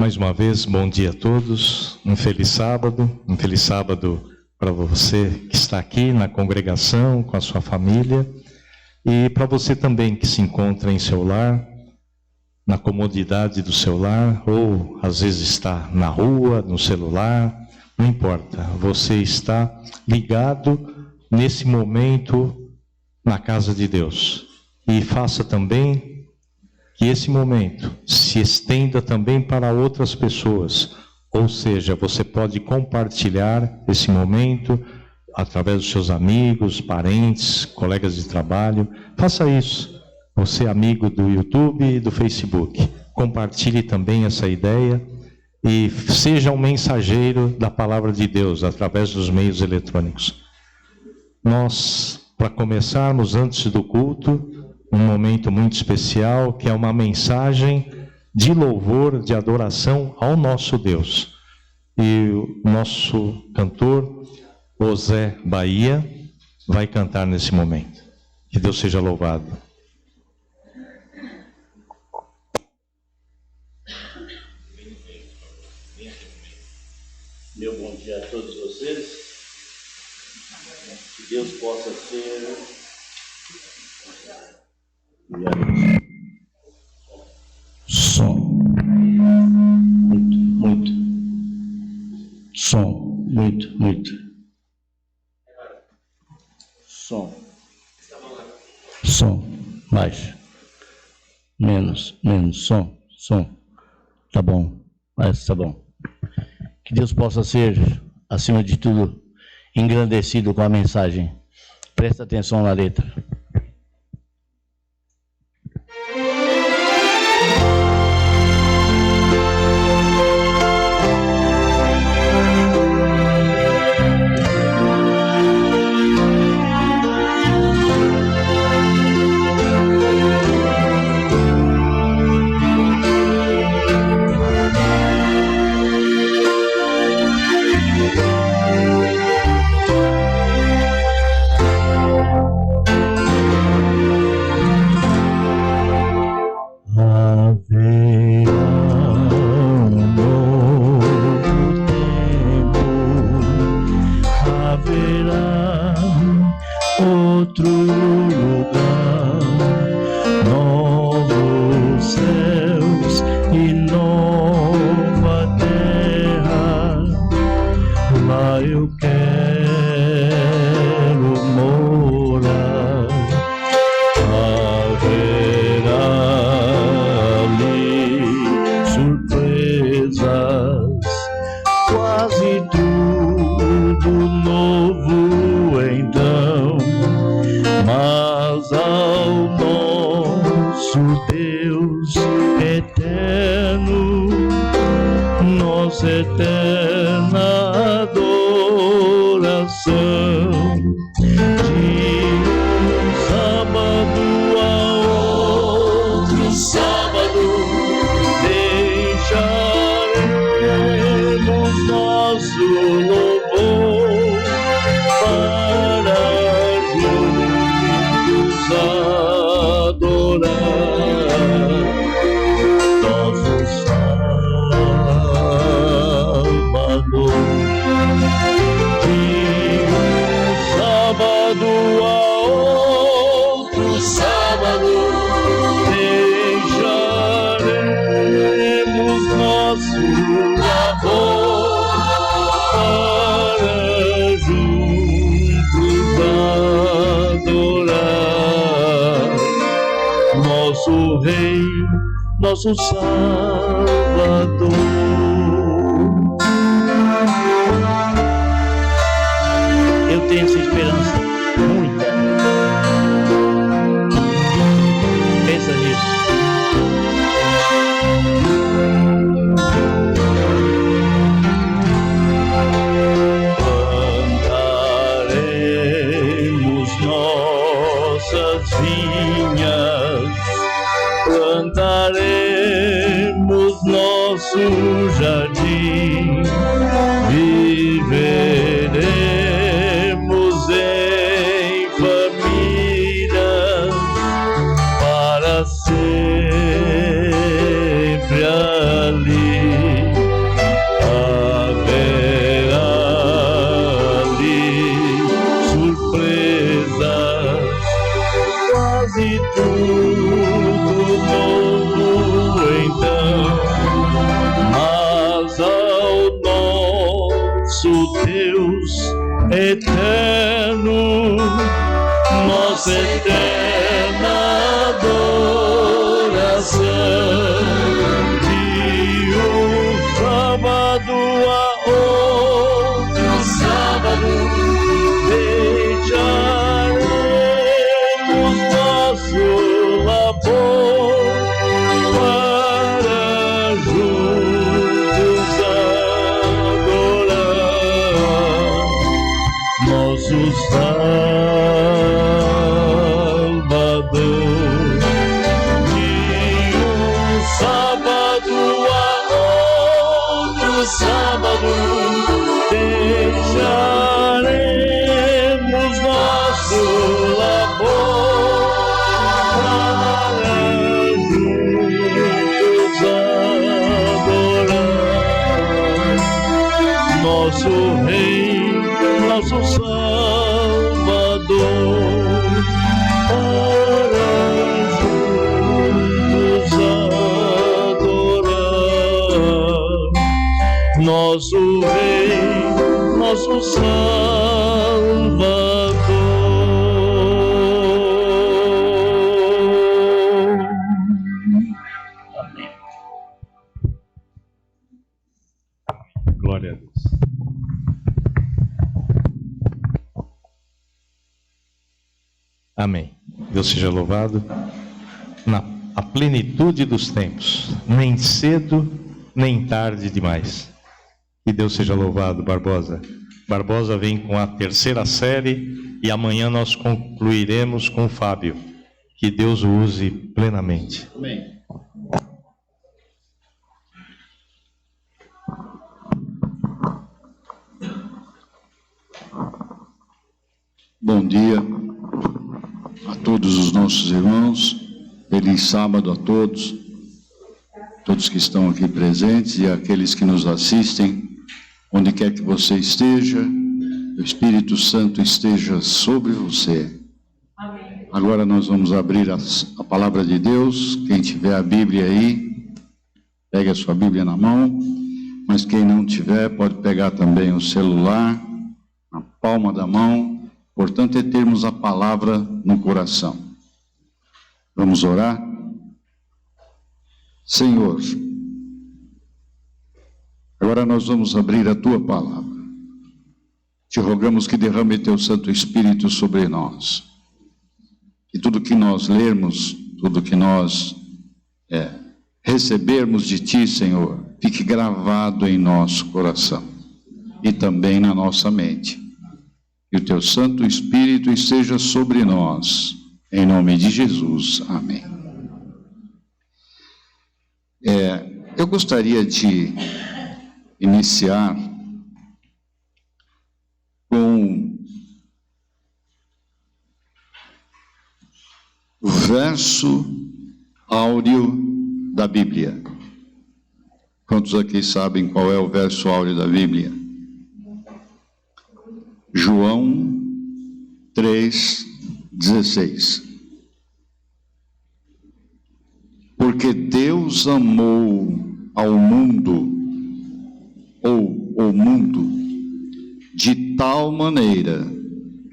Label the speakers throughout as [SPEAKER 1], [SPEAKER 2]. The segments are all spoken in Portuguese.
[SPEAKER 1] Mais uma vez, bom dia a todos, um feliz sábado para você que está aqui na congregação, com a sua família, e para você também que se encontra em seu lar, na comodidade do seu lar, ou às vezes está na rua, no celular, não importa, você está ligado nesse momento na casa de Deus. E faça também que esse momento se estenda também para outras pessoas. Ou seja, você pode compartilhar esse momento através dos seus amigos, parentes, colegas de trabalho. Faça isso. Você, amigo do YouTube e do Facebook, compartilhe também essa ideia e seja um mensageiro da palavra de Deus através dos meios eletrônicos. Nós, para começarmos antes do culto, um momento muito especial, que é uma mensagem de louvor, de adoração ao nosso Deus. E o nosso cantor, José Bahia, vai cantar nesse momento. Que Deus seja louvado.
[SPEAKER 2] Meu bom dia a todos vocês. Que Deus possa ser... Som. Muito. Som. Muito. Som. Mais. Menos. Som. Tá bom. Mas tá bom. Que Deus possa ser, acima de tudo, engrandecido com a mensagem. Presta atenção na letra. Nosso Salvador. Eu tenho essa esperança, muita. Pensa nisso. Plantaremos nossas vinhas, plantaremos nosso jardim, viveremos em famílias para sempre ali. surpresas, quase tudo novo então, mas ao nosso Deus eterno, nossa eterna adoração, de um sábado a outro sábado, deixaremos nosso labor para juntos adorar nosso Salvador. De um sábado a outro sábado, deixaremos nosso labor para juntos adorar nosso Rei, nosso Salvador, para juntos adorar nosso Rei, nosso Salvador. Amém.
[SPEAKER 1] Glória a Deus. Amém. Deus seja louvado. Na a plenitude dos tempos, nem cedo, nem tarde demais. Que Deus seja louvado, Barbosa. Barbosa vem com a terceira série e amanhã nós concluiremos com o Fábio. Que Deus o use plenamente.
[SPEAKER 2] Amém.
[SPEAKER 3] Bom dia a todos os nossos irmãos, feliz sábado a todos, todos que estão aqui presentes e aqueles que nos assistem, onde quer que você esteja, o Espírito Santo esteja sobre você.
[SPEAKER 4] Amém.
[SPEAKER 3] Agora nós vamos abrir a palavra de Deus. Quem tiver a Bíblia aí, pegue a sua Bíblia na mão, mas quem não tiver pode pegar também o celular, na palma da mão. Importante é termos a palavra no coração. Vamos orar? Senhor, agora nós vamos abrir a Tua palavra. Te rogamos que derrame Teu Santo Espírito sobre nós. Que tudo que nós lermos, tudo que nós recebermos de Ti, Senhor, fique gravado em nosso coração e também na nossa mente. Que o Teu Santo Espírito esteja sobre nós, em nome de Jesus. Amém. Eu gostaria de iniciar com o verso áureo da Bíblia. Quantos aqui sabem qual é o verso áureo da Bíblia? João 3,16. Porque Deus amou ao mundo, ou o mundo, de tal maneira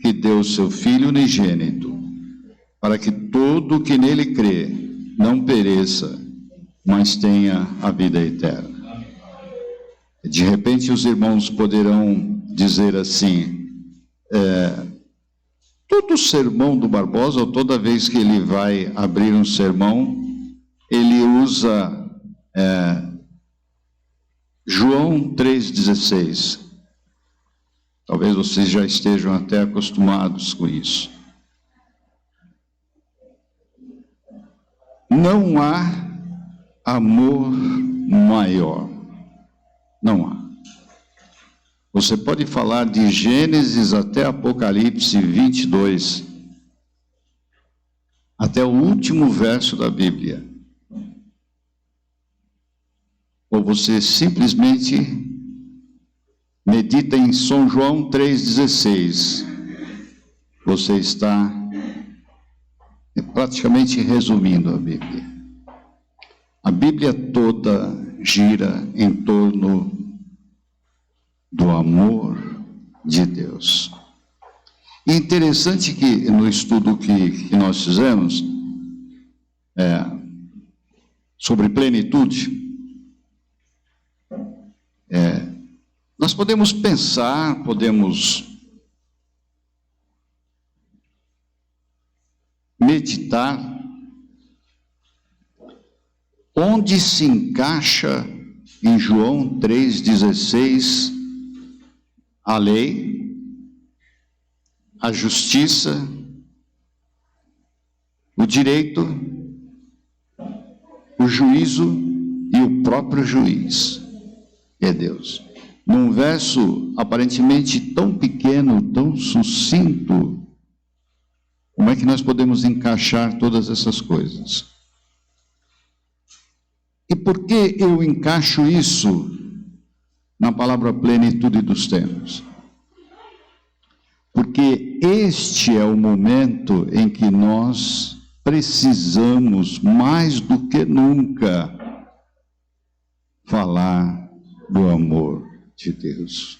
[SPEAKER 3] que deu seu Filho unigênito, para que todo que nele crê não pereça, mas tenha a vida eterna. De repente os irmãos poderão dizer assim, todo sermão do Barbosa, ou toda vez que ele vai abrir um sermão, ele usa João 3,16. Talvez vocês já estejam até acostumados com isso. Não há amor maior. Não há. Você pode falar de Gênesis até Apocalipse 22, até o último verso da Bíblia. Ou você simplesmente medita em São João 3,16 você está praticamente resumindo a Bíblia. A Bíblia toda gira em torno do amor de Deus. E é interessante que no estudo que nós fizemos sobre plenitude, nós podemos pensar, podemos meditar onde se encaixa em João 3,16 a lei, a justiça, o direito, o juízo e o próprio juiz, que é Deus. Num verso aparentemente tão pequeno, tão sucinto, como é que nós podemos encaixar todas essas coisas? E por que eu encaixo isso na palavra plenitude dos tempos? Porque este é o momento em que nós precisamos, mais do que nunca, falar do amor de Deus.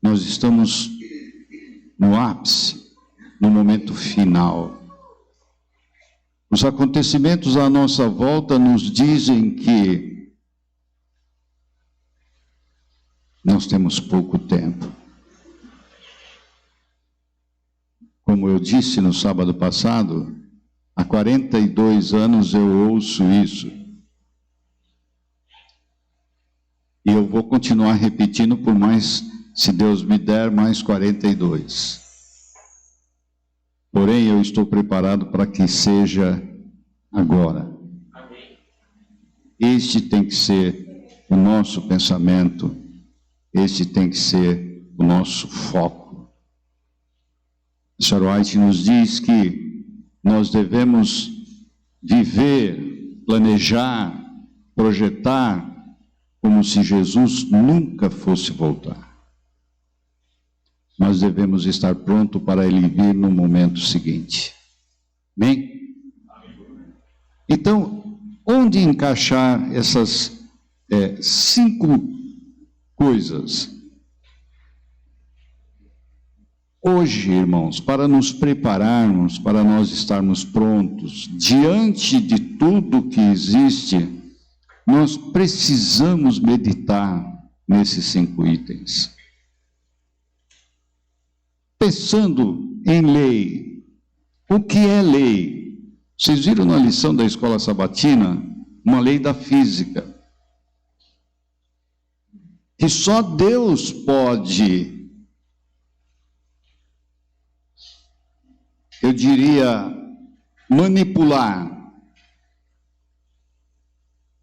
[SPEAKER 3] Nós estamos no ápice, no momento final. Os acontecimentos à nossa volta nos dizem que nós temos pouco tempo. Como eu disse no sábado passado, há 42 anos eu ouço isso. E eu vou continuar repetindo por mais, se Deus me der, mais 42. Porém, eu estou preparado para que seja agora. Este tem que ser o nosso pensamento, este tem que ser o nosso foco. A Sra. White nos diz que nós devemos viver, planejar, projetar, como se Jesus nunca fosse voltar. Nós devemos estar prontos para Ele vir no momento seguinte. Amém? Então, onde encaixar essas 5 coisas? Hoje, irmãos, para nos prepararmos, para nós estarmos prontos, diante de tudo que existe, nós precisamos meditar nesses 5 itens. Pensando em lei, o que é lei? Vocês viram na lição da escola sabatina, uma lei da física, que só Deus pode, eu diria, manipular.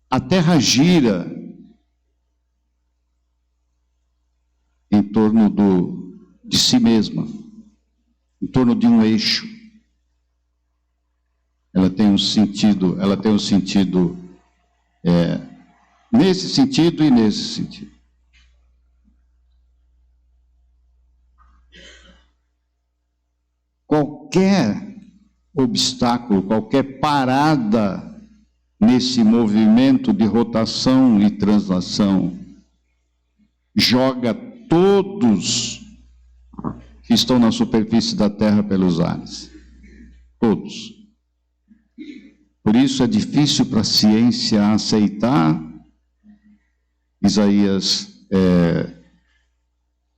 [SPEAKER 3] A Terra gira em torno de si mesma, em torno de um eixo. Ela tem um sentido, nesse sentido e nesse sentido. Qualquer obstáculo, qualquer parada nesse movimento de rotação e translação joga todos que estão na superfície da terra pelos ares. Todos. Por isso é difícil para a ciência aceitar Isaías,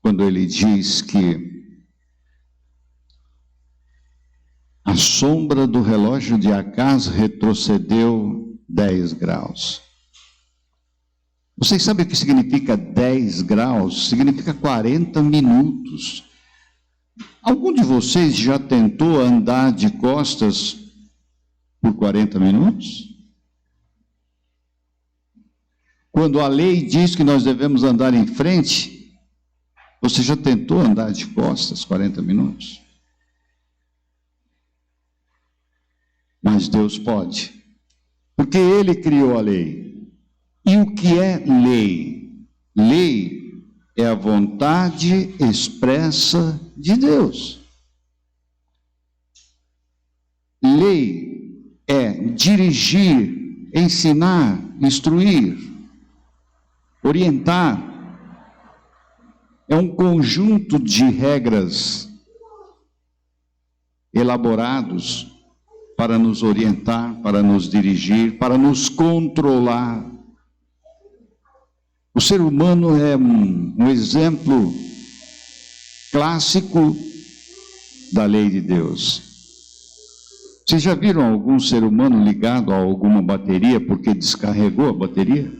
[SPEAKER 3] quando ele diz que a sombra do relógio de Acás retrocedeu 10 graus. Vocês sabem o que significa 10 graus? Significa 40 minutos. Algum de vocês já tentou andar de costas por 40 minutos? Quando a lei diz que nós devemos andar em frente, você já tentou andar de costas 40 minutos? Mas Deus pode, porque Ele criou a lei. E o que é lei? Lei é a vontade expressa de Deus. Lei é dirigir, ensinar, instruir, orientar. É um conjunto de regras elaborados para nos orientar, para nos dirigir, para nos controlar. O ser humano é um exemplo clássico da lei de Deus. Vocês já viram algum ser humano ligado a alguma bateria porque descarregou a bateria?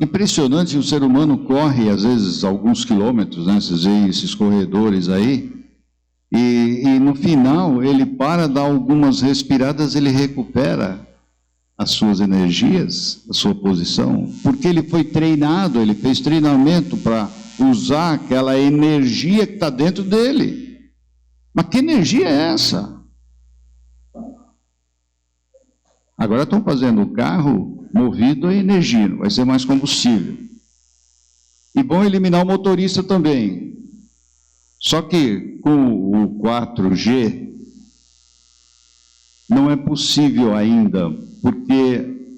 [SPEAKER 3] Impressionante, o ser humano corre às vezes alguns quilômetros, né? Vocês veem esses corredores aí, e no final ele para, dá algumas respiradas, ele recupera as suas energias, a sua posição, porque ele foi treinado, ele fez treinamento para usar aquela energia que está dentro dele. Mas que energia é essa? Agora estão fazendo o carro movido a energia, não vai ser mais combustível. E vão eliminar o motorista também. Só que com o 4G não é possível ainda, porque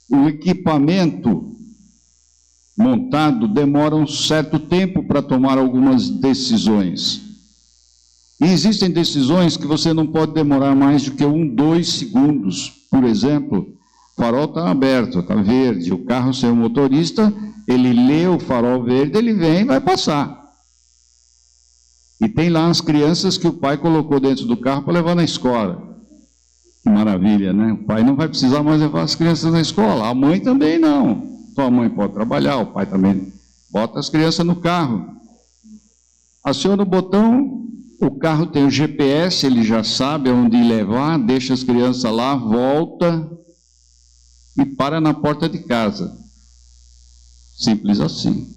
[SPEAKER 3] o equipamento montado demora um certo tempo para tomar algumas decisões. E existem decisões que você não pode demorar mais do que 2 segundos. Por exemplo, o farol está aberto, está verde, o carro sem o motorista, ele lê o farol verde, ele vem e vai passar. E tem lá as crianças que o pai colocou dentro do carro para levar na escola. Que maravilha, né? O pai não vai precisar mais levar as crianças na escola, a mãe também não. Então a mãe pode trabalhar, o pai também bota as crianças no carro. Aciona o botão, o carro tem o GPS, ele já sabe aonde levar, deixa as crianças lá, volta e para na porta de casa. Simples assim.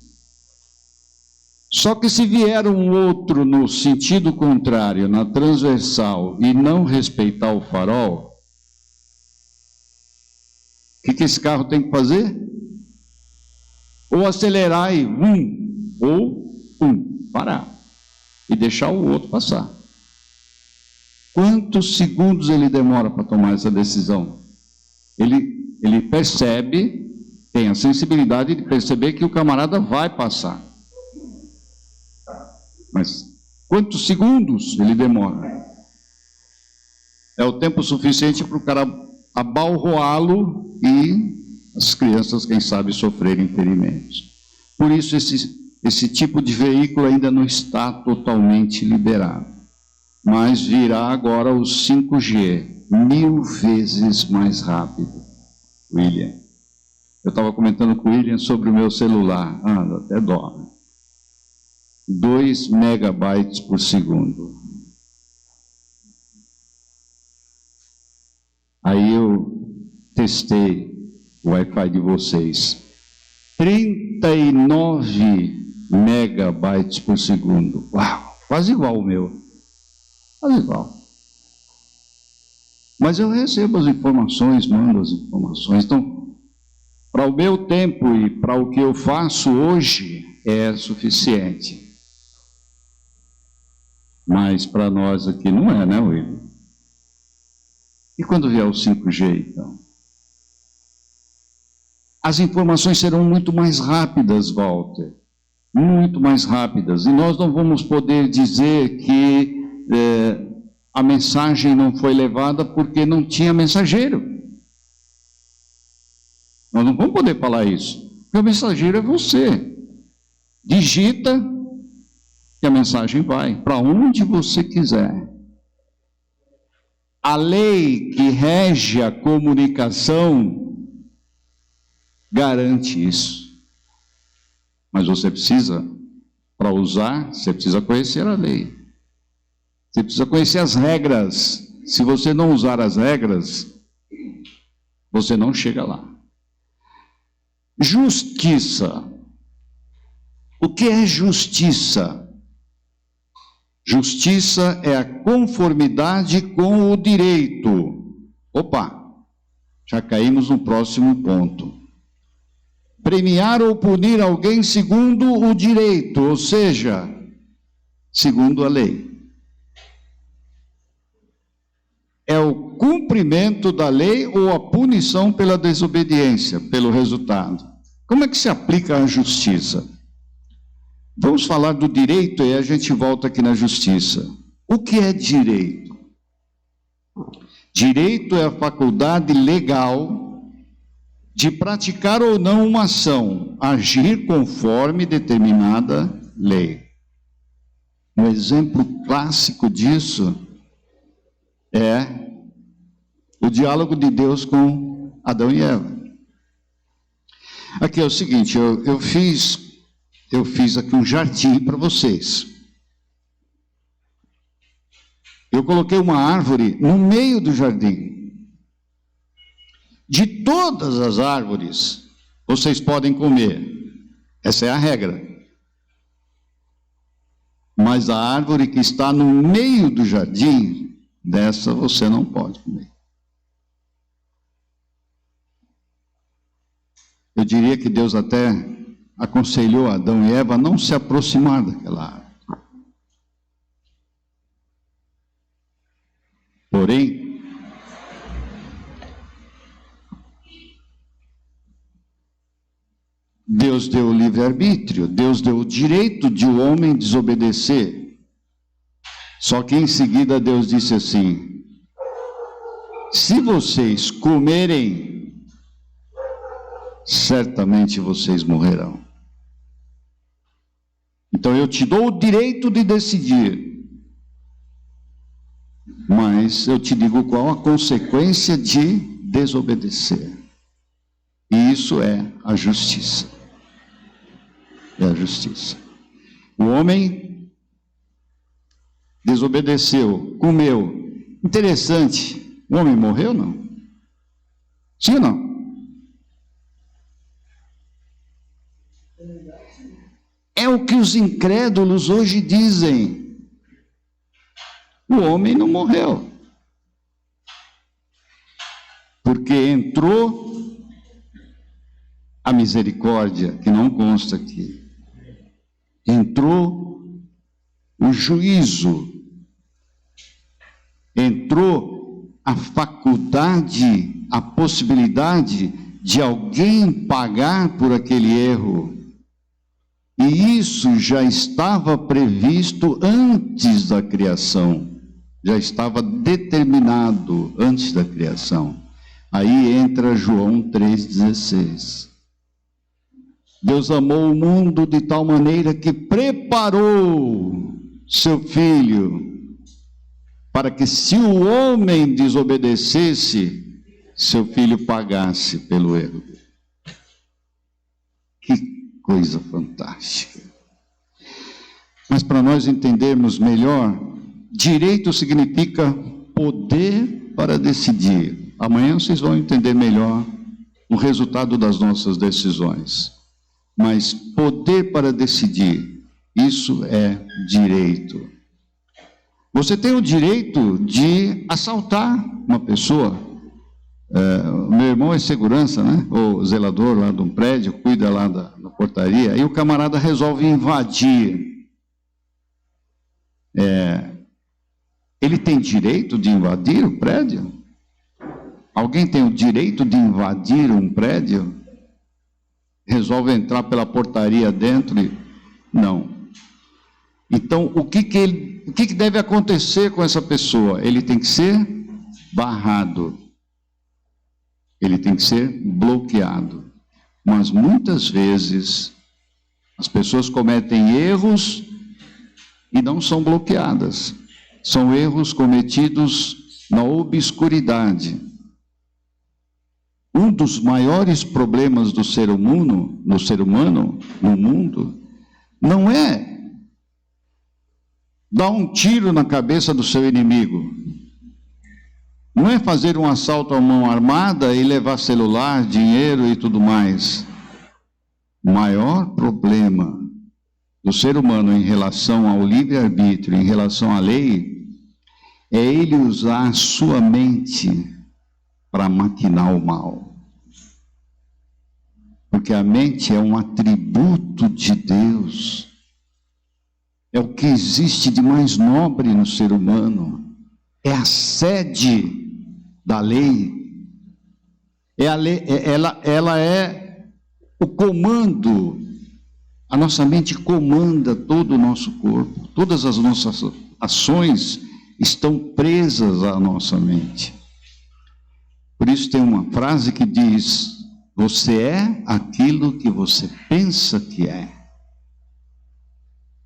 [SPEAKER 3] Só que se vier um outro no sentido contrário, na transversal, e não respeitar o farol, o que esse carro tem que fazer? Ou acelerar e parar e deixar o outro passar. Quantos segundos ele demora para tomar essa decisão? Ele percebe, tem a sensibilidade de perceber que o camarada vai passar. Mas quantos segundos ele demora? É o tempo suficiente para o cara abalroá-lo e as crianças, quem sabe, sofrerem ferimentos. Por isso, esse tipo de veículo ainda não está totalmente liberado. Mas virá agora o 5G, 1000 vezes mais rápido. William, eu estava comentando com o William sobre o meu celular, até dó. 2 megabytes por segundo. Aí eu testei o Wi-Fi de vocês. 39 megabytes por segundo. Uau, quase igual o meu. Quase igual. Mas eu recebo as informações, mando as informações. Então, para o meu tempo e para o que eu faço hoje, é suficiente. Mas para nós aqui não é, né, William? E quando vier o 5G, então? As informações serão muito mais rápidas, Walter. Muito mais rápidas. E nós não vamos poder dizer que a mensagem não foi levada porque não tinha mensageiro. Nós não vamos poder falar isso. Porque o mensageiro é você. Digita que a mensagem vai para onde você quiser. A lei que rege a comunicação garante isso. Mas você precisa, para usar, você precisa conhecer a lei. Você precisa conhecer as regras. Se você não usar as regras, você não chega lá. Justiça. O que é justiça? Justiça é a conformidade com o direito. Opa! Já caímos no próximo ponto. Premiar ou punir alguém segundo o direito, ou seja, segundo a lei. É o cumprimento da lei ou a punição pela desobediência, pelo resultado. Como é que se aplica a justiça? Vamos falar do direito e a gente volta aqui na justiça. O que é direito? Direito é a faculdade legal de praticar ou não uma ação, agir conforme determinada lei. Um exemplo clássico disso é o diálogo de Deus com Adão e Eva. Aqui é o seguinte, eu fiz aqui um jardim para vocês. Eu coloquei uma árvore no meio do jardim. De todas as árvores, vocês podem comer. Essa é a regra. Mas a árvore que está no meio do jardim, dessa você não pode comer. Eu diria que Deus até aconselhou Adão e Eva a não se aproximar daquela árvore. Porém, Deus deu o livre-arbítrio, Deus deu o direito de o homem desobedecer. Só que em seguida Deus disse assim: se vocês comerem, certamente vocês morrerão. Então eu te dou o direito de decidir, mas eu te digo qual a consequência de desobedecer. E isso é a justiça. É a justiça. O homem desobedeceu, comeu. Interessante. O homem morreu, não? Sim ou não? É o que os incrédulos hoje dizem. O homem não morreu. Porque entrou a misericórdia, que não consta aqui. Entrou o juízo. Entrou a faculdade, a possibilidade de alguém pagar por aquele erro. E isso já estava previsto antes da criação. Já estava determinado antes da criação. Aí entra João 3,16. Deus amou o mundo de tal maneira que preparou seu Filho, para que se o homem desobedecesse, seu Filho pagasse pelo erro. Que coisa fantástica. Mas para nós entendermos melhor, direito significa poder para decidir. Amanhã vocês vão entender melhor o resultado das nossas decisões. Mas poder para decidir, isso é direito. Você tem o direito de assaltar uma pessoa. Meu irmão é segurança, né? O zelador lá de um prédio, cuida lá da portaria, e o camarada resolve invadir. Ele tem direito de invadir o prédio? Alguém tem o direito de invadir um prédio? Resolve entrar pela portaria dentro e... Não. Então, o que deve acontecer com essa pessoa? Ele tem que ser barrado. Ele tem que ser bloqueado. Mas muitas vezes as pessoas cometem erros e não são bloqueadas. São erros cometidos na obscuridade. Um dos maiores problemas do ser humano, no mundo, não é dar um tiro na cabeça do seu inimigo. Não é fazer um assalto à mão armada e levar celular, dinheiro e tudo mais. O maior problema do ser humano em relação ao livre-arbítrio, em relação à lei, é ele usar a sua mente para maquinar o mal. Porque a mente é um atributo de Deus. É o que existe de mais nobre no ser humano. É a sede da lei. Ela é o comando. A nossa mente comanda todo o nosso corpo. Todas as nossas ações estão presas à nossa mente. Por isso tem uma frase que diz: você é aquilo que você pensa que é.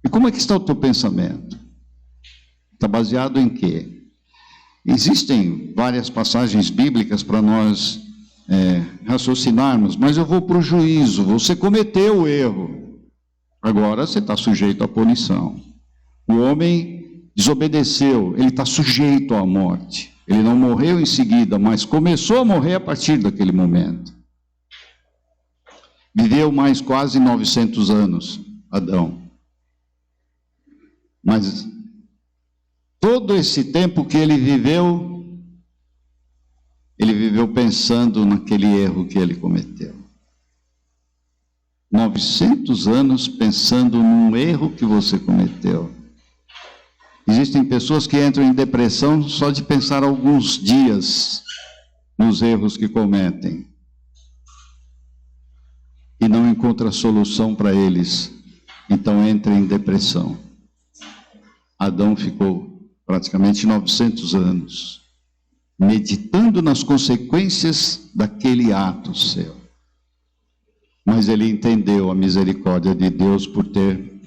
[SPEAKER 3] E como é que está o teu pensamento? Está baseado em quê? Existem várias passagens bíblicas para nós raciocinarmos, mas eu vou para o juízo. Você cometeu o erro, agora você está sujeito à punição. O homem desobedeceu, ele está sujeito à morte. Ele não morreu em seguida, mas começou a morrer a partir daquele momento. Viveu mais quase 900 anos, Adão. Mas todo esse tempo que ele viveu pensando naquele erro que ele cometeu. 900 anos pensando num erro que você cometeu. Existem pessoas que entram em depressão só de pensar alguns dias nos erros que cometem. E não encontra solução para eles. Então entra em depressão. Adão ficou praticamente 900 anos meditando nas consequências daquele ato seu. Mas ele entendeu a misericórdia de Deus por ter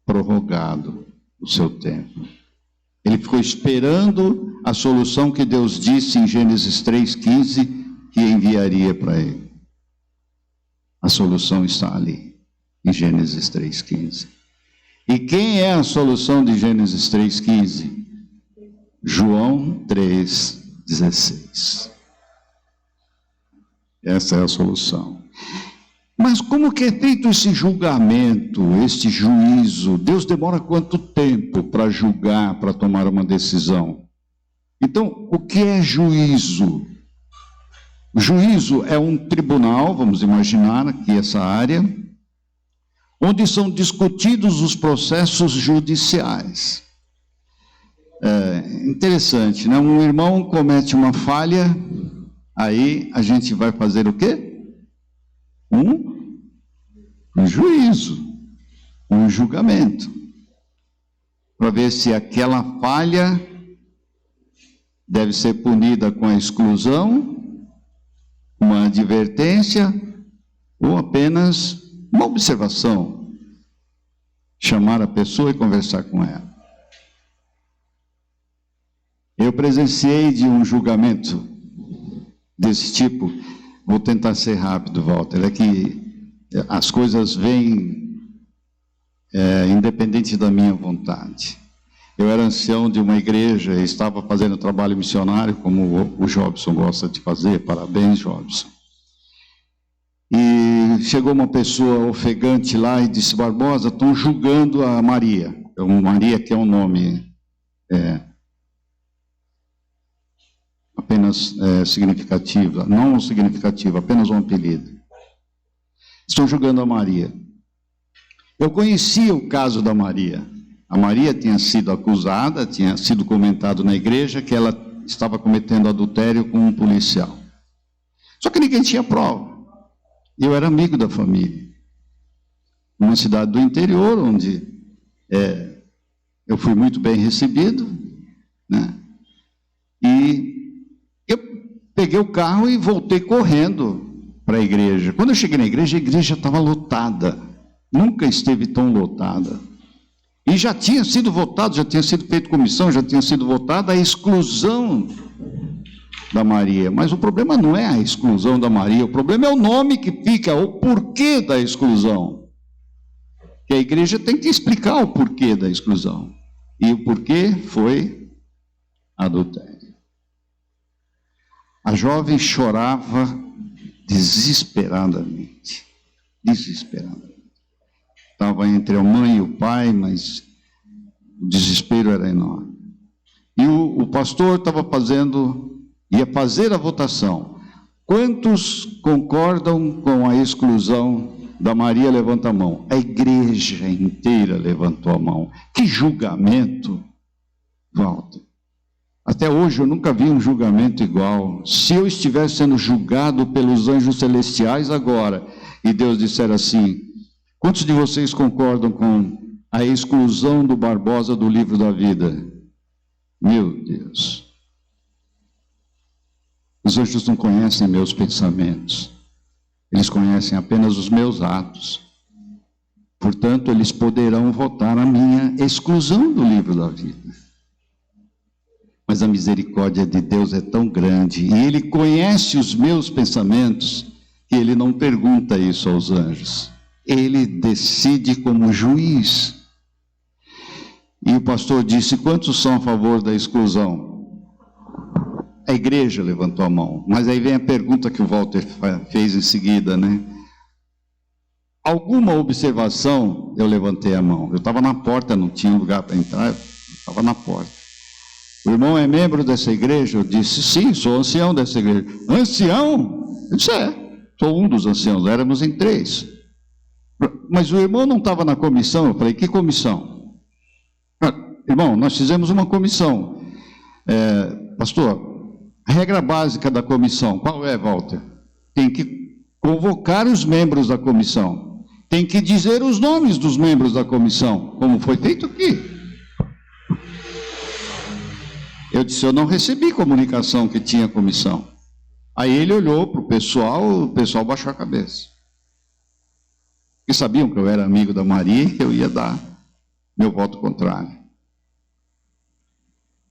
[SPEAKER 3] prorrogado o seu tempo. Ele ficou esperando a solução que Deus disse em Gênesis 3,15 que enviaria para ele. A solução está ali, em Gênesis 3,15. E quem é a solução de Gênesis 3,15? João 3,16. Essa é a solução. Mas como que é feito esse julgamento, este juízo? Deus demora quanto tempo para julgar, para tomar uma decisão? Então, o que é juízo? O juízo é um tribunal, vamos imaginar aqui essa área, onde são discutidos os processos judiciais. Interessante, né? Um irmão comete uma falha, aí a gente vai fazer o quê? Um juízo, um julgamento, para ver se aquela falha deve ser punida com a exclusão, uma advertência ou apenas uma observação, chamar a pessoa e conversar com ela. Eu presenciei de um julgamento desse tipo. Vou tentar ser rápido, Walter. É que as coisas vêm independente da minha vontade. Eu era ancião de uma igreja e estava fazendo trabalho missionário, como o Jobson gosta de fazer. Parabéns, Jobson. E chegou uma pessoa ofegante lá e disse: Barbosa, estão julgando a Maria. Maria, que é um nome apenas significativo, não significativo, apenas um apelido. Estão julgando a Maria. Eu conhecia o caso da Maria. A Maria tinha sido acusada, tinha sido comentado na igreja que ela estava cometendo adultério com um policial. Só que ninguém tinha prova. Eu era amigo da família. Numa cidade do interior, onde eu fui muito bem recebido, né? E eu peguei o carro e voltei correndo para a igreja. Quando eu cheguei na igreja, a igreja estava lotada. Nunca esteve tão lotada. E já tinha sido votado, já tinha sido feita comissão, já tinha sido votada a exclusão da Maria. Mas o problema não é a exclusão da Maria, o problema é o nome que fica, o porquê da exclusão. Que a igreja tem que explicar o porquê da exclusão. E o porquê foi adultério. A jovem chorava desesperadamente. Estava entre a mãe e o pai, mas o desespero era enorme. E o pastor estava fazendo ia fazer a votação. Quantos concordam com a exclusão da Maria? Levanta a mão. A igreja inteira levantou a mão. Que julgamento, Walter. Até hoje eu nunca vi um julgamento igual. Se eu estivesse sendo julgado pelos anjos celestiais agora, e Deus disser assim: quantos de vocês concordam com a exclusão do Barbosa do livro da vida? Meu Deus. Os anjos não conhecem meus pensamentos. Eles conhecem apenas os meus atos. Portanto, eles poderão votar a minha exclusão do livro da vida. Mas a misericórdia de Deus é tão grande, e Ele conhece os meus pensamentos, que Ele não pergunta isso aos anjos. Ele decide como juiz. E o pastor disse: quantos são a favor da exclusão? A igreja levantou a mão. Mas aí vem a pergunta que o Walter fez em seguida, né? Alguma observação? Eu levantei a mão. Eu estava na porta, não tinha lugar para entrar, eu estava na porta. O irmão é membro dessa igreja? Eu disse: sim, sou ancião dessa igreja. Ancião? Eu disse: sou um dos anciãos, éramos em 3. Mas o irmão não estava na comissão. Eu falei: que comissão? Irmão, nós fizemos uma comissão. Pastor, a regra básica da comissão, qual é, Walter? Tem que convocar os membros da comissão. Tem que dizer os nomes dos membros da comissão, como foi feito aqui. Eu disse: eu não recebi comunicação que tinha comissão. Aí ele olhou para o pessoal baixou a cabeça. E sabiam que eu era amigo da Maria e que eu ia dar meu voto contrário.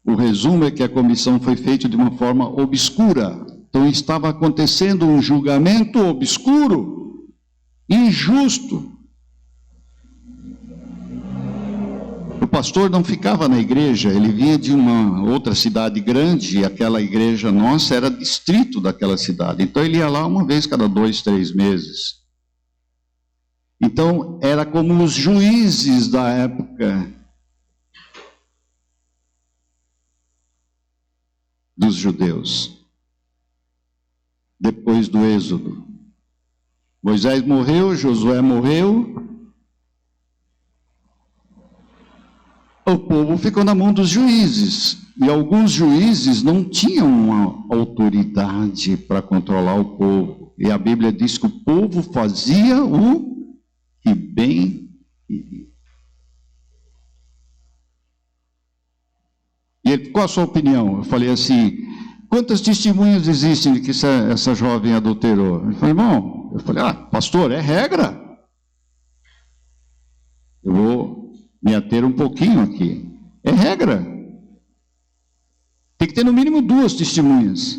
[SPEAKER 3] O resumo é que a comissão foi feita de uma forma obscura. Então estava acontecendo um julgamento obscuro, injusto. O pastor não ficava na igreja, ele vinha de uma outra cidade grande, e aquela igreja nossa era distrito daquela cidade. Então ele ia lá uma vez cada 2, 3 meses. Então era como os juízes da época dos judeus, depois do Êxodo. Moisés morreu, Josué morreu, o povo ficou na mão dos juízes, e alguns juízes não tinham uma autoridade para controlar o povo, e a Bíblia diz que o povo fazia o que bem queria. E ele: qual a sua opinião? Eu falei assim: quantas testemunhas existem de que essa jovem adulterou? Ele falou: irmão, eu falei: pastor, é regra. Eu vou me ater um pouquinho aqui. É regra. Tem que ter no mínimo 2 testemunhas.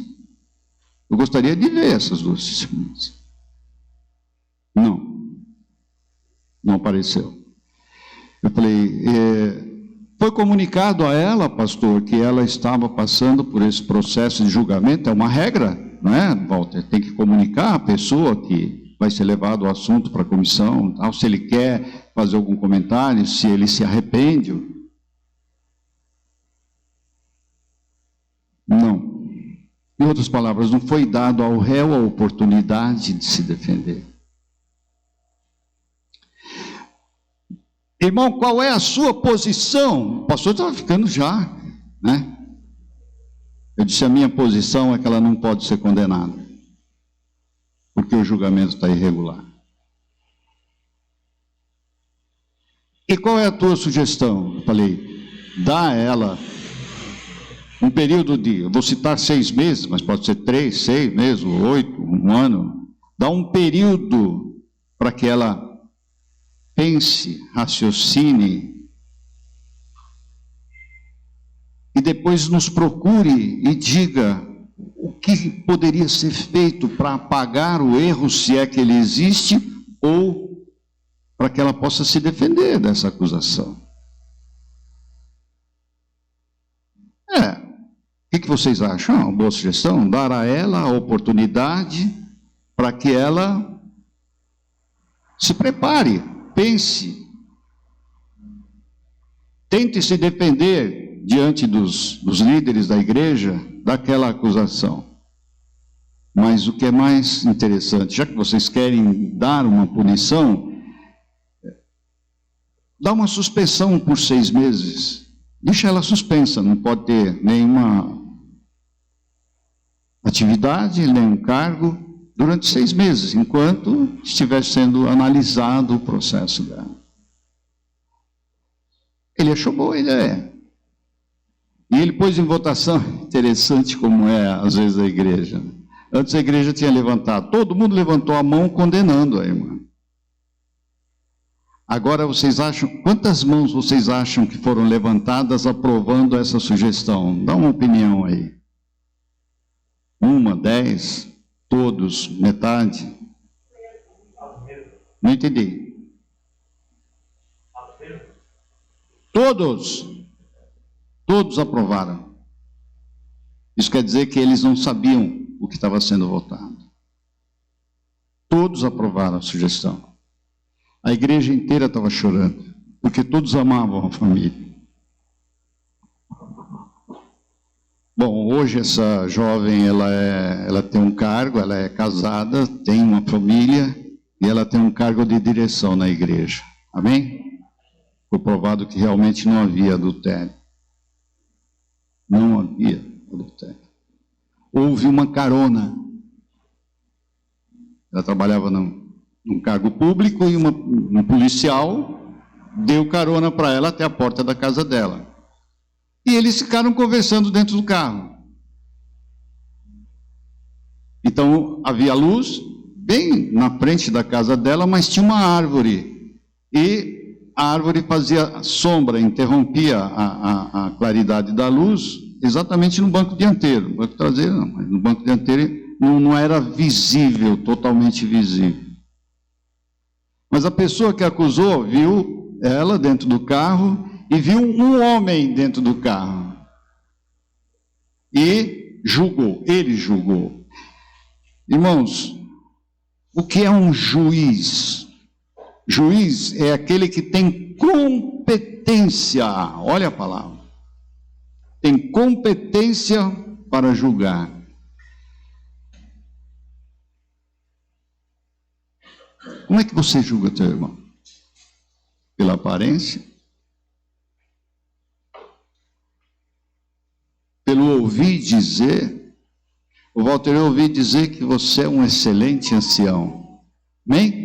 [SPEAKER 3] Eu gostaria de ver essas 2 testemunhas. Não apareceu. Eu falei: foi comunicado a ela, pastor, que ela estava passando por esse processo de julgamento? É uma regra, não é, Walter? Tem que comunicar a pessoa que vai ser levado o assunto para a comissão, tal, se ele quer fazer algum comentário, se ele se arrepende. Não. Em outras palavras, não foi dado ao réu a oportunidade de se defender. Irmão, qual é a sua posição? O pastor estava ficando já, né? Eu disse: a minha posição é que ela não pode ser condenada, porque o julgamento está irregular. E qual é a tua sugestão? Eu falei: dá a ela um período de, eu vou citar 6 meses, mas pode ser 3, 6 meses, 8, 1 ano. Dá um período para que ela pense, raciocine, e depois nos procure e diga o que poderia ser feito para apagar o erro, se é que ele existe, ou para que ela possa se defender dessa acusação. O que vocês acham? Uma boa sugestão? Dar a ela a oportunidade para que ela se prepare, pense, tente se defender diante dos líderes da igreja, daquela acusação. Mas o que é mais interessante, já que vocês querem dar uma punição, dá uma suspensão por 6 meses. Deixa ela suspensa, não pode ter nenhuma atividade, nenhum cargo, durante 6 meses, enquanto estiver sendo analisado o processo dela. Ele achou boa a ideia. E ele pôs em votação, interessante como é, às vezes, a igreja. Antes a igreja tinha levantado, todo mundo levantou a mão condenando a irmã. Agora vocês acham, quantas mãos vocês acham que foram levantadas aprovando essa sugestão? Dá uma opinião aí. 1, 10, todos, metade? Não entendi. Todos aprovaram. Isso quer dizer que eles não sabiam o que estava sendo votado. Todos aprovaram a sugestão. A igreja inteira estava chorando, porque todos amavam a família. Bom, hoje essa jovem, ela tem um cargo, ela é casada, tem uma família, e ela tem um cargo de direção na igreja. Amém? Foi provado que realmente não havia adultério. Não havia adultério. Houve uma carona. Ela trabalhava num cargo público e um policial deu carona para ela até a porta da casa dela. E eles ficaram conversando dentro do carro. Então havia luz bem na frente da casa dela, mas tinha uma árvore. E a árvore fazia sombra, interrompia a claridade da luz, exatamente no banco dianteiro. No banco traseiro não, mas no banco dianteiro não era visível, totalmente visível. Mas a pessoa que acusou viu ela dentro do carro e viu um homem dentro do carro. E ele julgou. Irmãos, o que é um juiz? Juiz é aquele que tem competência, olha a palavra, tem competência para julgar. Como é que você julga teu irmão? Pela aparência? Pelo ouvir dizer? O Walter, eu ouvi dizer que você é um excelente ancião. Amém?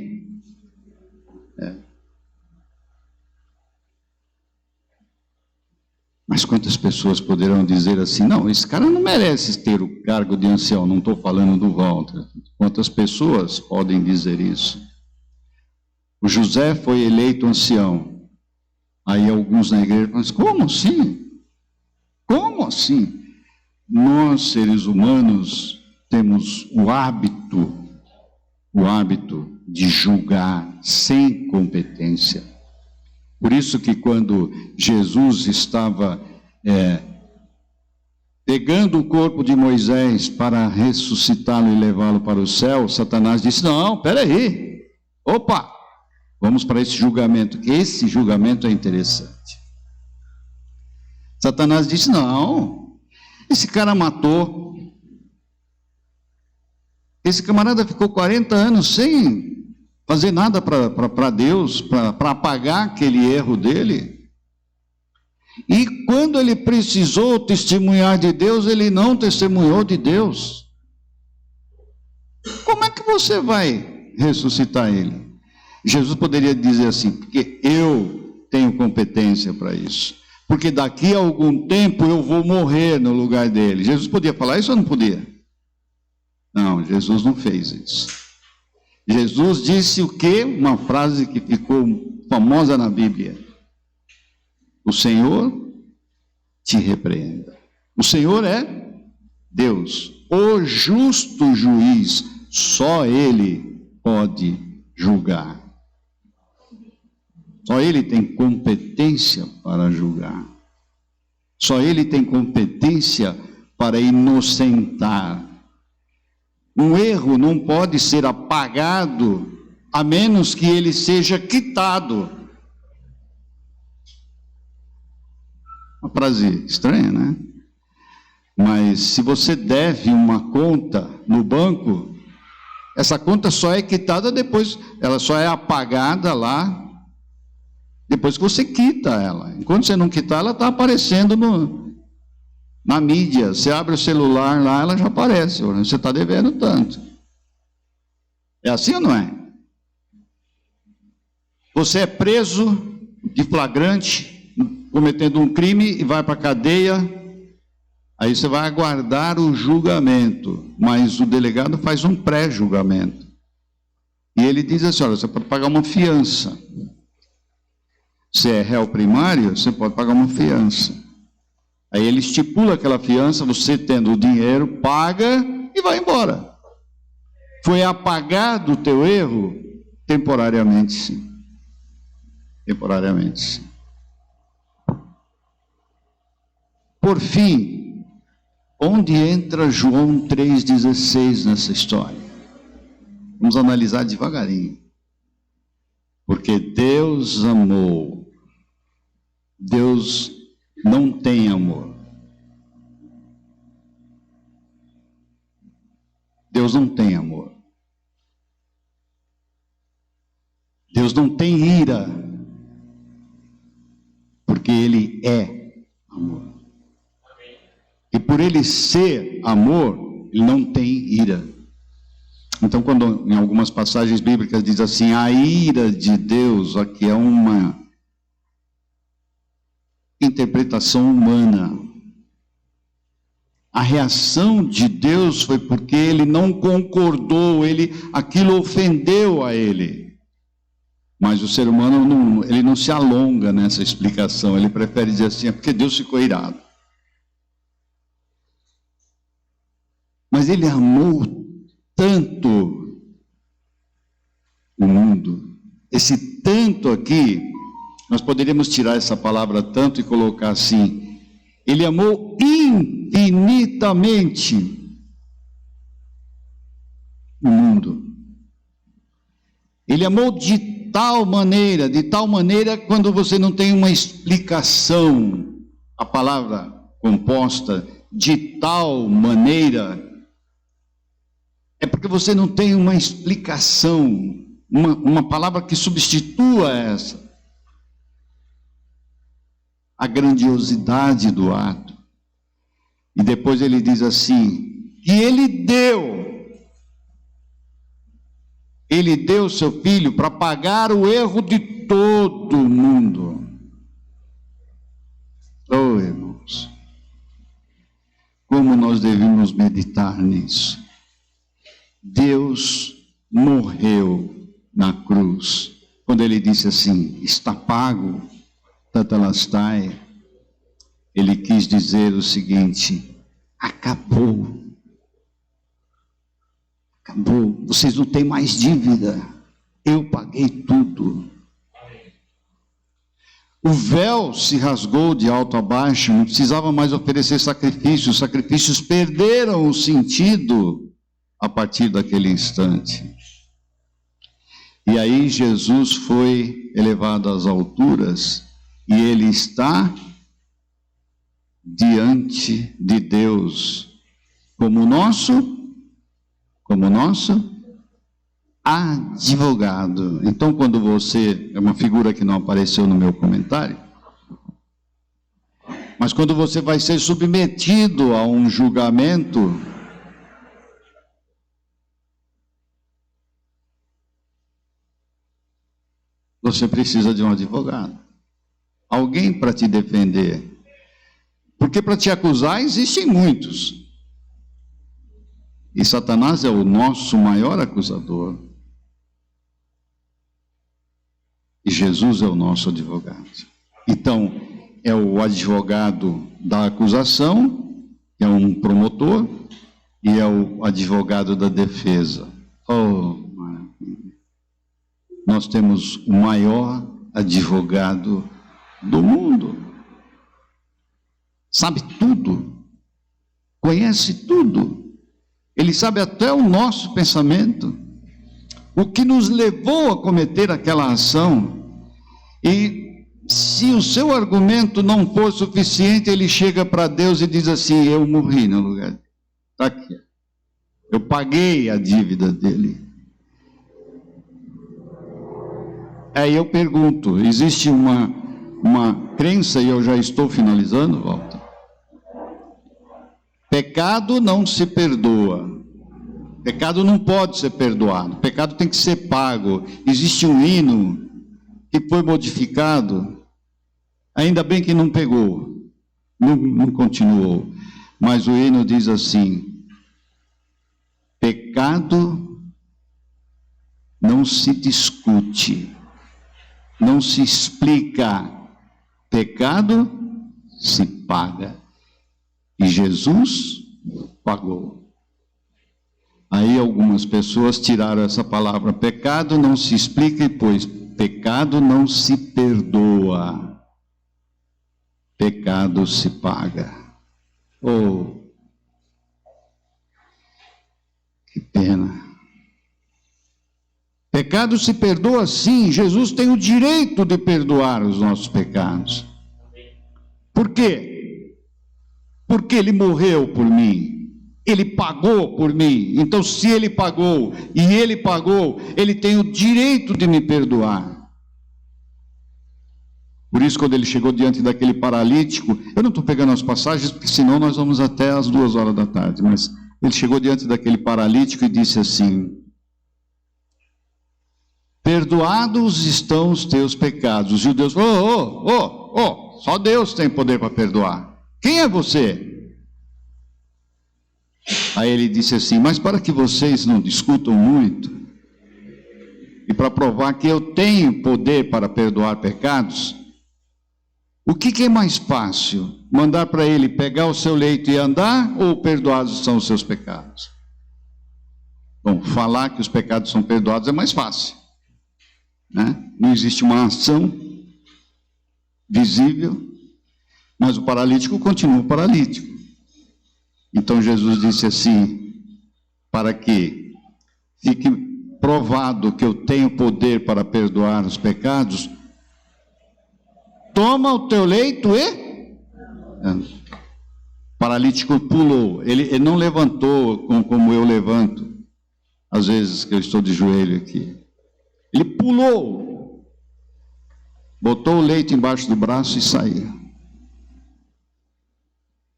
[SPEAKER 3] Mas quantas pessoas poderão dizer assim, não, esse cara não merece ter o cargo de ancião, não estou falando do Walter. Quantas pessoas podem dizer isso? O José foi eleito ancião. Aí alguns na igreja falam assim, como assim? Como assim? Nós, seres humanos, temos o hábito de julgar sem competência. Por isso que quando Jesus estava pegando o corpo de Moisés para ressuscitá-lo e levá-lo para o céu, Satanás disse, não, peraí, opa, vamos para esse julgamento, que esse julgamento é interessante. Satanás disse, não, esse cara matou, esse camarada ficou 40 anos sem fazer nada para Deus, para apagar aquele erro dele. E quando ele precisou testemunhar de Deus, ele não testemunhou de Deus. Como é que você vai ressuscitar ele? Jesus poderia dizer assim, porque eu tenho competência para isso. Porque daqui a algum tempo eu vou morrer no lugar dele. Jesus podia falar isso ou não podia? Não, Jesus não fez isso. Jesus disse o quê? Uma frase que ficou famosa na Bíblia. O Senhor te repreenda. O Senhor é Deus, o justo juiz. Só Ele pode julgar. Só Ele tem competência para julgar. Só Ele tem competência para inocentar. Um erro não pode ser apagado a menos que ele seja quitado. Uma frase estranha, né? Mas se você deve uma conta no banco, essa conta só é quitada depois, ela só é apagada lá depois que você quita ela. Enquanto você não quitar, ela está aparecendo na mídia. Você abre o celular lá, ela já aparece. Você está devendo tanto. É assim ou não é? Você é preso de flagrante, cometendo um crime e vai para a cadeia. Aí você vai aguardar o julgamento, mas o delegado faz um pré-julgamento. E ele diz assim, olha, você pode pagar uma fiança. Se é réu primário, você pode pagar uma fiança. Aí ele estipula aquela fiança, você tendo o dinheiro, paga e vai embora. Foi apagado o teu erro? Temporariamente, sim. Temporariamente, sim. Por fim, onde entra João 3,16 nessa história? Vamos analisar devagarinho. Porque Deus amou. Deus não tem amor. Deus não tem amor. Deus não tem ira. Porque Ele é amor. E por Ele ser amor, Ele não tem ira. Então, quando em algumas passagens bíblicas diz assim, a ira de Deus, aqui é uma interpretação humana. A reação de Deus foi porque Ele não concordou, aquilo ofendeu a Ele. Mas o ser humano ele não se alonga nessa explicação, ele prefere dizer assim, é porque Deus ficou irado. Mas Ele amou tanto o mundo. Esse tanto aqui, nós poderíamos tirar essa palavra tanto e colocar assim, Ele amou infinitamente o mundo. Ele amou de tal maneira, quando você não tem uma explicação, a palavra composta, de tal maneira, é porque você não tem uma explicação, uma palavra que substitua essa. A grandiosidade do ato. E depois ele diz assim, que Ele deu seu Filho para pagar o erro de todo mundo. Oh, irmãos, como nós devemos meditar nisso. Deus morreu na cruz, quando Ele disse assim, está pago, Tatalástai, Ele quis dizer o seguinte, acabou, vocês não têm mais dívida, eu paguei tudo. O véu se rasgou de alto a baixo, não precisava mais oferecer sacrifícios, os sacrifícios perderam o sentido a partir daquele instante. E aí Jesus foi elevado às alturas, e Ele está diante de Deus, como nosso advogado. Então, quando você, é uma figura que não apareceu no meu comentário, mas quando você vai ser submetido a um julgamento, você precisa de um advogado, alguém para te defender, porque para te acusar existem muitos, e Satanás é o nosso maior acusador, e Jesus é o nosso advogado. Então, é o advogado da acusação, é um promotor, e é o advogado da defesa. Oh, maravilha! Nós temos o maior advogado do mundo. Sabe tudo, conhece tudo. Ele sabe até o nosso pensamento, o que nos levou a cometer aquela ação. E se o seu argumento não for suficiente, ele chega para Deus e diz assim: eu morri no lugar dele. Está aqui. Eu paguei a dívida dele. Aí eu pergunto, existe uma crença, e eu já estou finalizando, Walter. Pecado não se perdoa. Pecado não pode ser perdoado. Pecado tem que ser pago. Existe um hino que foi modificado. Ainda bem que não pegou. Não continuou. Mas o hino diz assim: pecado não se discute, não se explica. Pecado se paga. E Jesus pagou. Aí algumas pessoas tiraram essa palavra. Pecado não se explica e pôs: pecado não se perdoa. Pecado se paga. Oh, que pena. Pecado se perdoa sim. Jesus tem o direito de perdoar os nossos pecados. Por quê? Porque Ele morreu por mim. Ele pagou por mim. Então, se Ele pagou e Ele pagou, Ele tem o direito de me perdoar. Por isso, quando Ele chegou diante daquele paralítico, eu não estou pegando as passagens, porque senão nós vamos até às 2h da tarde, mas Ele chegou diante daquele paralítico e disse assim: perdoados estão os teus pecados. Os judeus falaram: só Deus tem poder para perdoar. Quem é você? Aí ele disse assim: mas para que vocês não discutam muito, e para provar que eu tenho poder para perdoar pecados, o que é mais fácil? Mandar para ele pegar o seu leito e andar, ou perdoados são os seus pecados? Bom, falar que os pecados são perdoados é mais fácil, né? Não existe uma ação visível, mas o paralítico continua paralítico. Então Jesus disse assim: para que fique provado que eu tenho poder para perdoar os pecados, toma o teu leito e... O paralítico pulou. Ele não levantou como eu levanto, às vezes que eu estou de joelho aqui. Ele pulou, botou o leito embaixo do braço e saiu.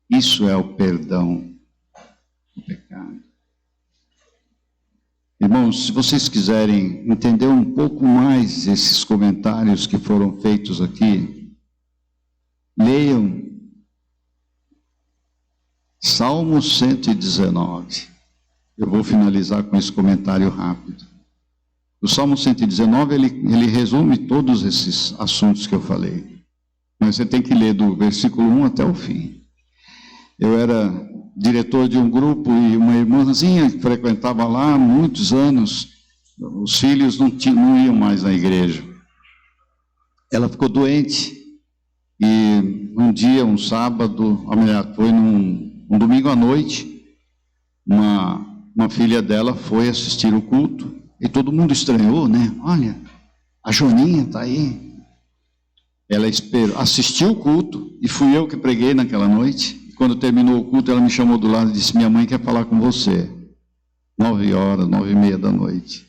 [SPEAKER 3] Isso é o perdão do pecado. Irmãos, se vocês quiserem entender um pouco mais esses comentários que foram feitos aqui, leiam Salmo 119. Eu vou finalizar com esse comentário rápido. O Salmo 119, ele resume todos esses assuntos que eu falei. Mas você tem que ler do versículo 1 até o fim. Eu era diretor de um grupo e uma irmãzinha que frequentava lá há muitos anos, os filhos não iam mais na igreja. Ela ficou doente e um dia, um sábado, foi num domingo à noite, uma filha dela foi assistir o culto e todo mundo estranhou, né? Olha, a Joaninha está aí. Ela assistiu o culto e fui eu que preguei naquela noite. Quando terminou o culto, ela me chamou do lado e disse: minha mãe quer falar com você. 9h, 9h30 da noite.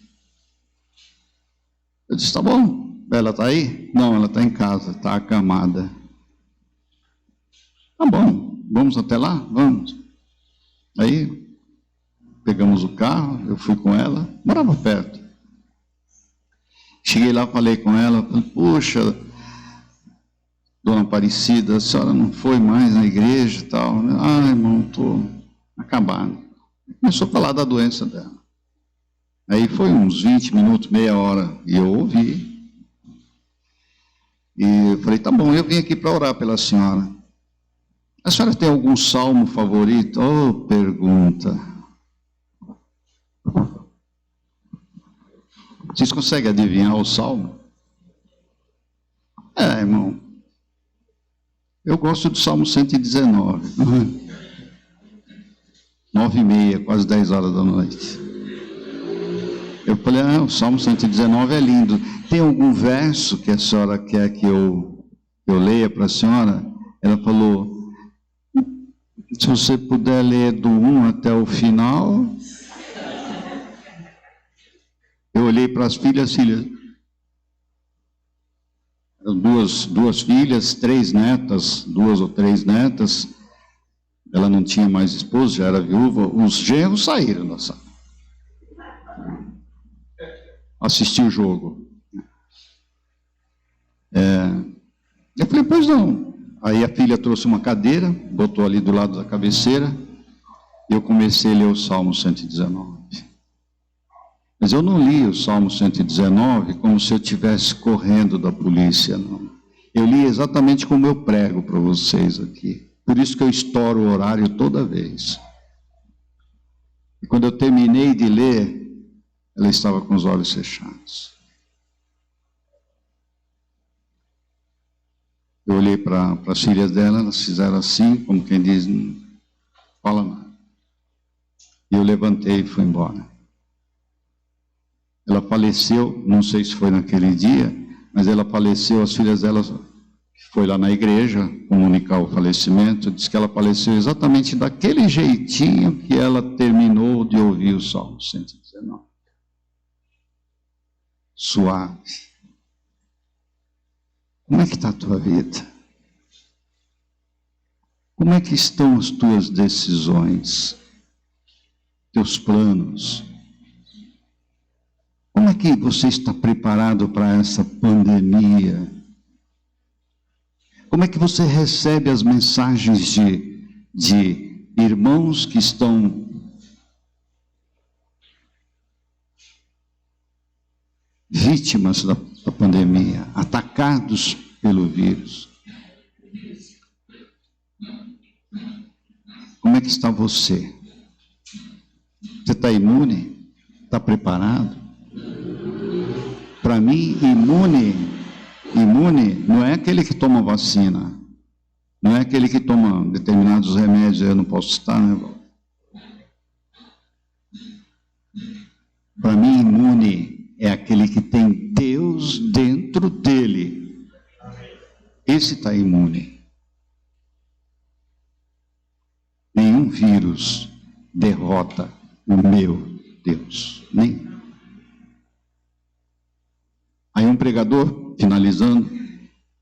[SPEAKER 3] Eu disse: tá bom. Ela está aí? Não, ela está em casa, está acamada. Tá bom, vamos até lá? Vamos. Aí, pegamos o carro, eu fui com ela, morava perto. Cheguei lá, falei com ela, puxa, Dona Aparecida, a senhora não foi mais na igreja e tal. Ah, irmão, estou acabado. Começou a falar da doença dela. Aí foi uns 20 minutos, meia hora, e eu ouvi. E eu falei: tá bom, eu vim aqui para orar pela senhora. A senhora tem algum salmo favorito? Oh, pergunta. Vocês conseguem adivinhar o salmo? Irmão, eu gosto do Salmo 119. 9h30, quase 10h da noite. Eu falei: o Salmo 119 é lindo. Tem algum verso que a senhora quer que eu eu leia para a senhora, ela falou, se você puder ler do 1 até o final. Eu olhei para as filhas, duas filhas, 3 netas, 2 ou 3 netas. Ela não tinha mais esposo, já era viúva. Os genros saíram da sala. Assisti o jogo. Eu falei, pois não. Aí a filha trouxe uma cadeira, botou ali do lado da cabeceira, e eu comecei a ler o Salmo 119. Mas eu não li o Salmo 119 como se eu estivesse correndo da polícia, não. Eu li exatamente como eu prego para vocês aqui. Por isso que eu estouro o horário toda vez. E quando eu terminei de ler, ela estava com os olhos fechados. Eu olhei para as filhas dela, elas fizeram assim, como quem diz, não fala nada. E eu levantei e fui embora. Ela faleceu, não sei se foi naquele dia, mas ela faleceu, as filhas dela foi lá na igreja comunicar o falecimento, disse que ela faleceu exatamente daquele jeitinho que ela terminou de ouvir o Salmo 119. Suave. Como é que está a tua vida? Como é que estão as tuas decisões? Teus planos? Como é que você está preparado para essa pandemia? Como é que você recebe as mensagens de irmãos que estão vítimas da pandemia, atacados pelo vírus? Como é que está você? Você está imune? Está preparado? Para mim, imune não é aquele que toma vacina, não é aquele que toma determinados remédios, eu não posso estar, né? Para mim, imune é aquele que tem Deus dentro dele. Esse está imune. Nenhum vírus derrota o meu Deus, nem. Aí um pregador, finalizando,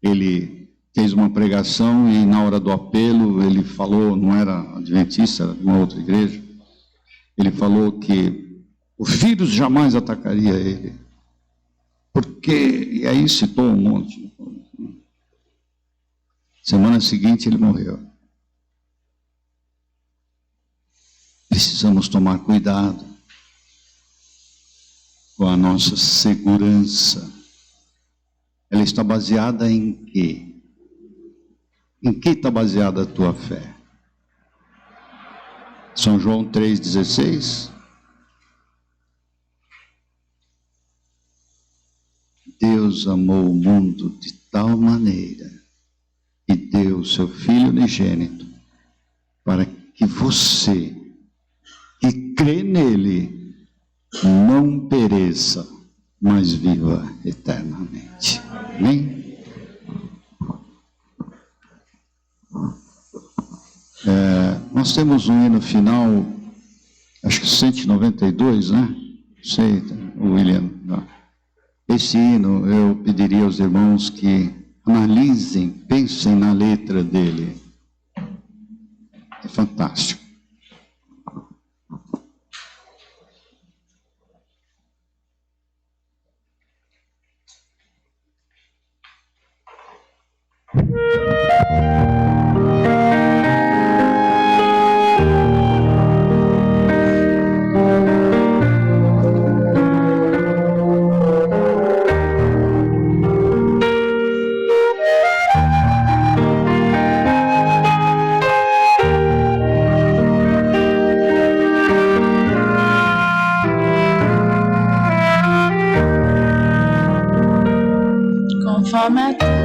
[SPEAKER 3] ele fez uma pregação e na hora do apelo ele falou, não era adventista, era de uma outra igreja, ele falou que o vírus jamais atacaria ele, porque, e aí citou um monte. Semana seguinte ele morreu. Precisamos tomar cuidado com a nossa segurança. Ela está baseada em quê? Em que está baseada a tua fé? São João 3,16. Deus amou o mundo de tal maneira e deu o seu Filho unigênito para que você, que crê nele, não pereça, mas viva eternamente. Amém? Nós temos um hino final, acho que 192, né? Sei, o William. Esse hino, eu pediria aos irmãos que analisem, pensem na letra dele. É fantástico.
[SPEAKER 4] Conforme a tua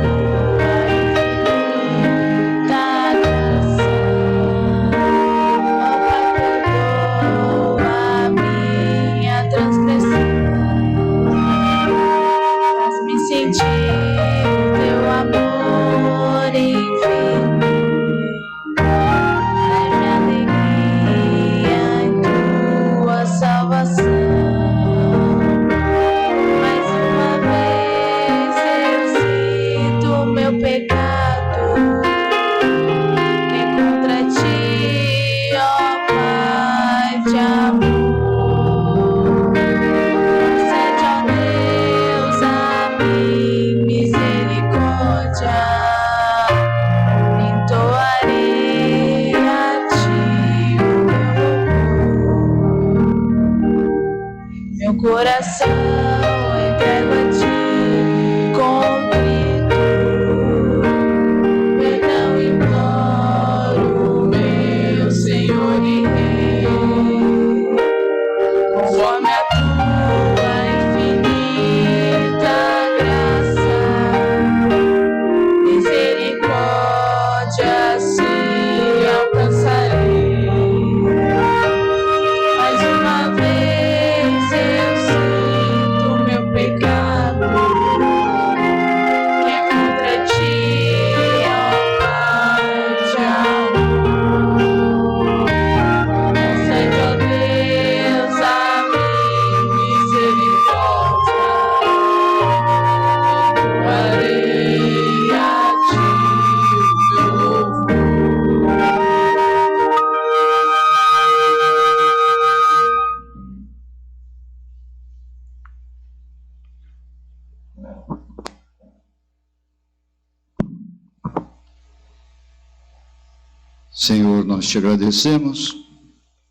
[SPEAKER 3] Senhor, nós te agradecemos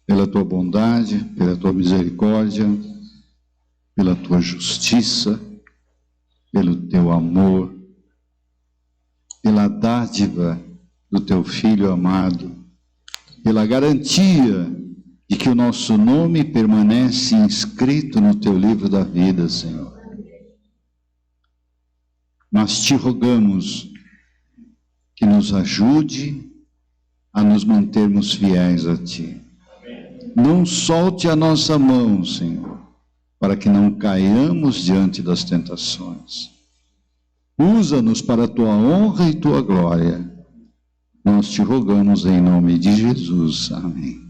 [SPEAKER 3] pela tua bondade, pela tua misericórdia, pela tua justiça, pelo teu amor, pela dádiva do teu Filho amado, pela garantia de que o nosso nome permanece inscrito no teu livro da vida, Senhor. Nós te rogamos que nos ajude a nos mantermos fiéis a ti. Não solte a nossa mão, Senhor, para que não caiamos diante das tentações. Usa-nos para a tua honra e tua glória. Nós te rogamos em nome de Jesus. Amém.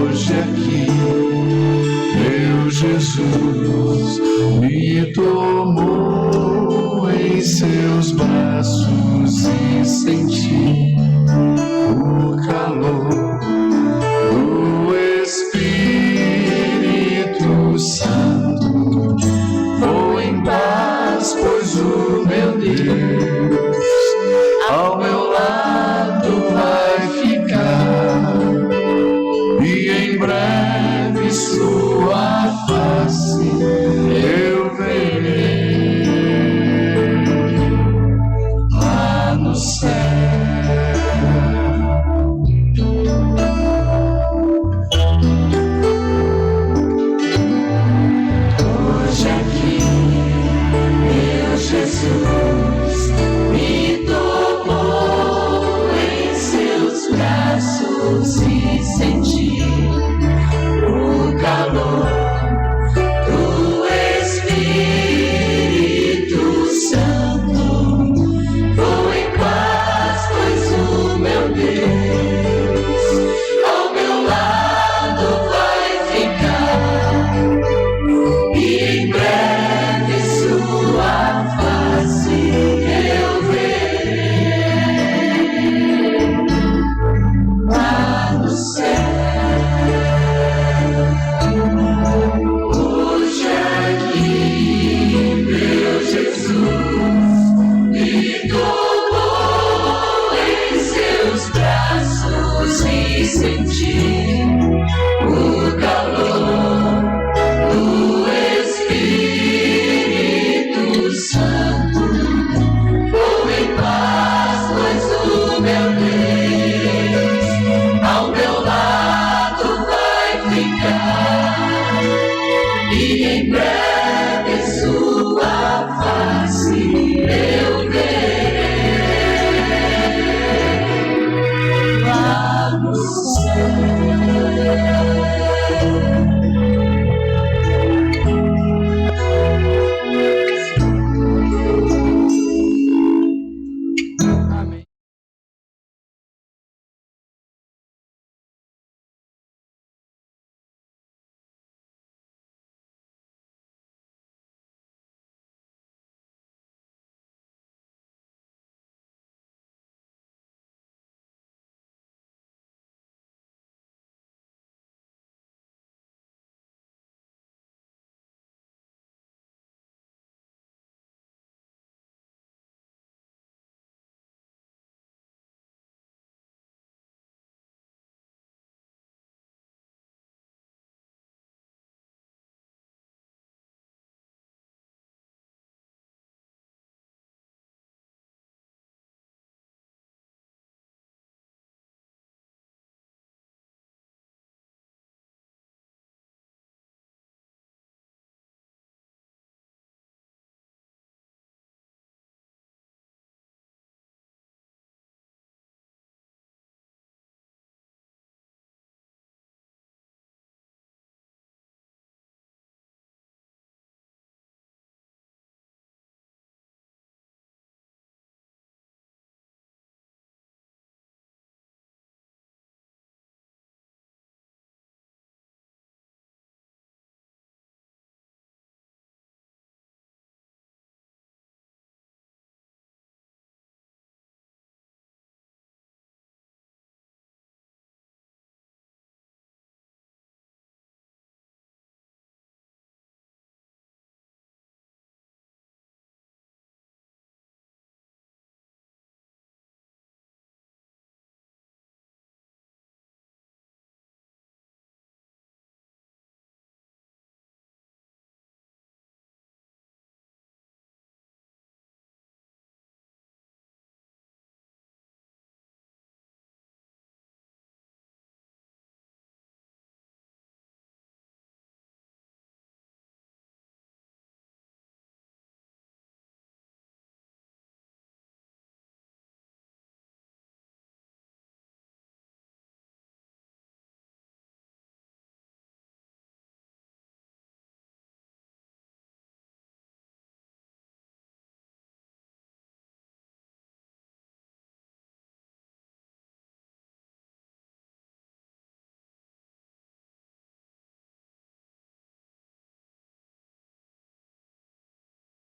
[SPEAKER 4] Hoje aqui, meu Jesus me tomou em seus braços e senti o calor do Espírito Santo. Vou em paz, pois o meu Deus ao meu lado vai ficar, e em breve sua face